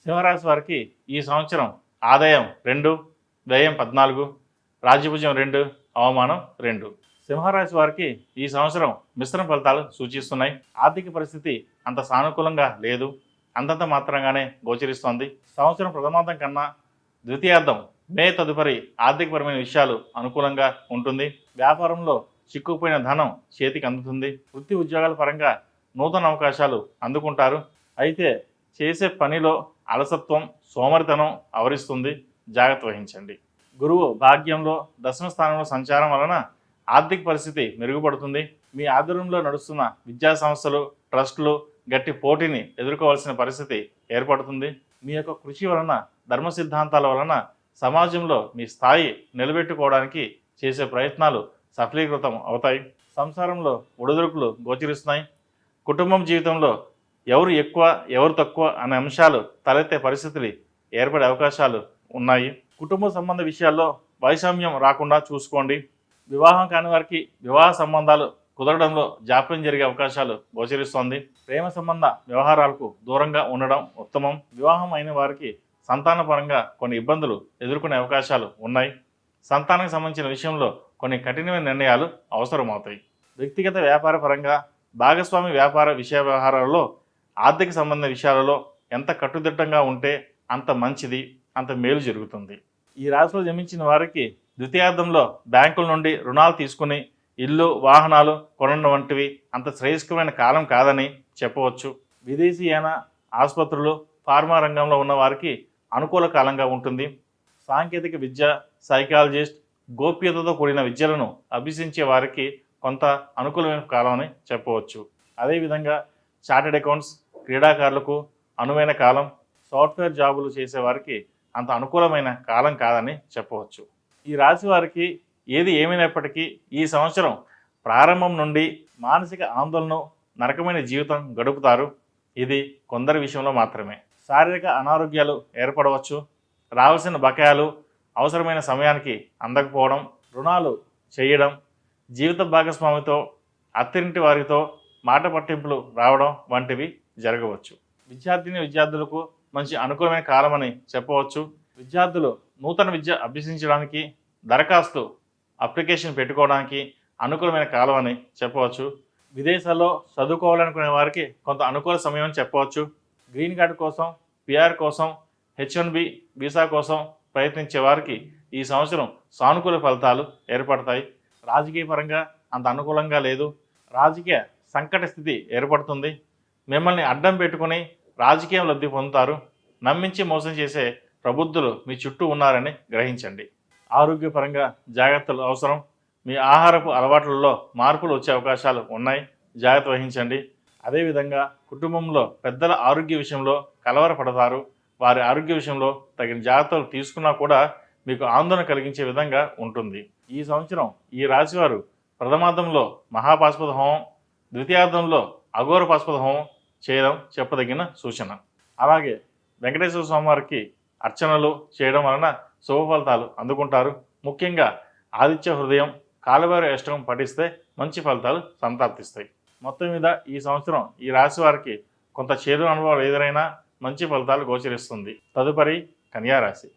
సింహరాశి వారికి ఈ సంవత్సరం ఆదాయం 2, వ్యయం 14, రాజ్యభుజం 2, అవమానం 2. సింహరాశి వారికి ఈ సంవత్సరం మిశ్రమ ఫలితాలు సూచిస్తున్నాయి. ఆర్థిక పరిస్థితి అంత సానుకూలంగా లేదు, అంతంత మాత్రంగానే గోచరిస్తోంది. సంవత్సరం ప్రథమార్థం కన్నా ద్వితీయార్థం మే తదుపరి ఆర్థికపరమైన విషయాలు అనుకూలంగా ఉంటుంది. వ్యాపారంలో చిక్కుకుపోయిన ధనం చేతికి అందుతుంది. వృత్తి ఉద్యోగాల పరంగా నూతన అవకాశాలు అందుకుంటారు. అయితే చేసే పనిలో అలసత్వం, సోమరితనం ఆవరిస్తుంది, జాగ్రత్త వహించండి. గురువు భాగ్యంలో దశమ స్థానంలో సంచారం వలన ఆర్థిక పరిస్థితి మెరుగుపడుతుంది. మీ ఆధ్వర్యంలో నడుస్తున్న విద్యా సంస్థలు, ట్రస్టులు గట్టి పోటీని ఎదుర్కోవాల్సిన పరిస్థితి ఏర్పడుతుంది. మీ యొక్క కృషి వలన, ధర్మ సిద్ధాంతాల వలన సమాజంలో మీ స్థాయి నిలబెట్టుకోవడానికి చేసే ప్రయత్నాలు సఫలీకృతం అవుతాయి. సంసారంలో ఒడిదుడుకులు గోచరిస్తున్నాయి. కుటుంబం జీవితంలో ఎవరు ఎక్కువ, ఎవరు తక్కువ అనే అంశాలు తలెత్తే పరిస్థితులు ఏర్పడే అవకాశాలు ఉన్నాయి. కుటుంబ సంబంధ విషయాల్లో వైషమ్యం రాకుండా చూసుకోండి. వివాహం కాని వారికి వివాహ సంబంధాలు కుదరడంలో జాప్యం జరిగే అవకాశాలు గోచరిస్తోంది. ప్రేమ సంబంధ వ్యవహారాలకు దూరంగా ఉండడం ఉత్తమం. వివాహం అయిన వారికి సంతానపరంగా కొన్ని ఇబ్బందులు ఎదుర్కొనే అవకాశాలు ఉన్నాయి. సంతానానికి సంబంధించిన విషయంలో కొన్ని కఠినమైన నిర్ణయాలు అవసరమవుతాయి. వ్యక్తిగత వ్యాపార పరంగా భాగస్వామి వ్యాపార విషయ వ్యవహారాలలో, ఆర్థిక సంబంధ విషయాలలో ఎంత కట్టుదిట్టంగా ఉంటే అంత మంచిది, అంత మేలు జరుగుతుంది. ఈ రాశిలో జన్మించిన వారికి ద్వితీయార్థంలో బ్యాంకుల నుండి రుణాలు తీసుకుని ఇల్లు, వాహనాలు కొనడం వంటివి అంత శ్రేయస్కరమైన కాలం కాదని చెప్పవచ్చు. విదేశీయాన, ఆసుపత్రులు, ఫార్మా రంగంలో ఉన్న వారికి అనుకూల కాలంగా ఉంటుంది. సాంకేతిక విద్య, సైకాలజిస్ట్, గోప్యతతో కూడిన విద్యలను అభ్యసించే వారికి కొంత అనుకూలమైన కాలం అని చెప్పవచ్చు. అదేవిధంగా చార్టెడ్ అకౌంట్స్, క్రీడాకారులకు అనువైన కాలం. సాఫ్ట్వేర్ జాబులు చేసేవారికి అంత అనుకూలమైన కాలం కాదని చెప్పవచ్చు. ఈ రాశి వారికి ఏది ఏమైనప్పటికీ ఈ సంవత్సరం ప్రారంభం నుండి మానసిక ఆందోళన, నరకమైన జీవితం గడుపుతారు. ఇది కొందరి విషయంలో మాత్రమే. శారీరక అనారోగ్యాలు ఏర్పడవచ్చు. రావాల్సిన బకాయాలు అవసరమైన సమయానికి అందకపోవడం, రుణాలు చేయడం, జీవిత భాగస్వామితో, అత్తింటి వారితో మాట పట్టింపులు రావడం వంటివి జరగవచ్చు. విద్యార్థులకు మంచి అనుకూలమైన కాలం అని చెప్పవచ్చు. విద్యార్థులు నూతన విద్య అభ్యసించడానికి, దరఖాస్తు అప్లికేషన్ పెట్టుకోవడానికి అనుకూలమైన కాలం అని చెప్పవచ్చు. విదేశాల్లో చదువుకోవాలనుకునే వారికి కొంత అనుకూల సమయం అని చెప్పవచ్చు. గ్రీన్ కార్డు కోసం, పిఆర్ కోసం, H1B వీసా కోసం ప్రయత్నించే వారికి ఈ సంవత్సరం సానుకూల ఫలితాలు ఏర్పడతాయి. రాజకీయ పరంగా అంత అనుకూలంగా లేదు. రాజకీయ సంకట స్థితి ఏర్పడుతుంది. మిమ్మల్ని అడ్డం పెట్టుకుని రాజకీయం లబ్ధి పొందుతారు. నమ్మించి మోసం చేసే ప్రబుద్ధులు మీ చుట్టూ ఉన్నారని గ్రహించండి. ఆరోగ్యపరంగా జాగ్రత్తలు అవసరం. మీ ఆహారపు అలవాట్లలో మార్పులు వచ్చే అవకాశాలు ఉన్నాయి, జాగ్రత్త వహించండి. అదేవిధంగా కుటుంబంలో పెద్దల ఆరోగ్య విషయంలో కలవరపడతారు. వారి ఆరోగ్య విషయంలో తగిన జాగ్రత్తలు తీసుకున్నా కూడా మీకు ఆందోళన కలిగించే విధంగా ఉంటుంది. ఈ సంవత్సరం ఈ రాశివారు ప్రథమార్థంలో మహాపాశుపత హోమం, ద్వితీయార్థంలో అఘోర పాశుపత హోమం చేయడం చెప్పదగిన సూచన. అలాగే వెంకటేశ్వర స్వామి వారికి అర్చనలు చేయడం వలన శుభ ఫలితాలు అందుకుంటారు. ముఖ్యంగా ఆదిత్య హృదయం, కాలభైరవ అష్టకం పఠిస్తే మంచి ఫలితాలు సంప్రాప్తిస్తాయి. మొత్తం మీద ఈ సంవత్సరం ఈ రాశి వారికి కొంత చేదు అనుభవాలు ఎదురైనా మంచి ఫలితాలు గోచరిస్తుంది. తదుపరి కన్యా రాశి.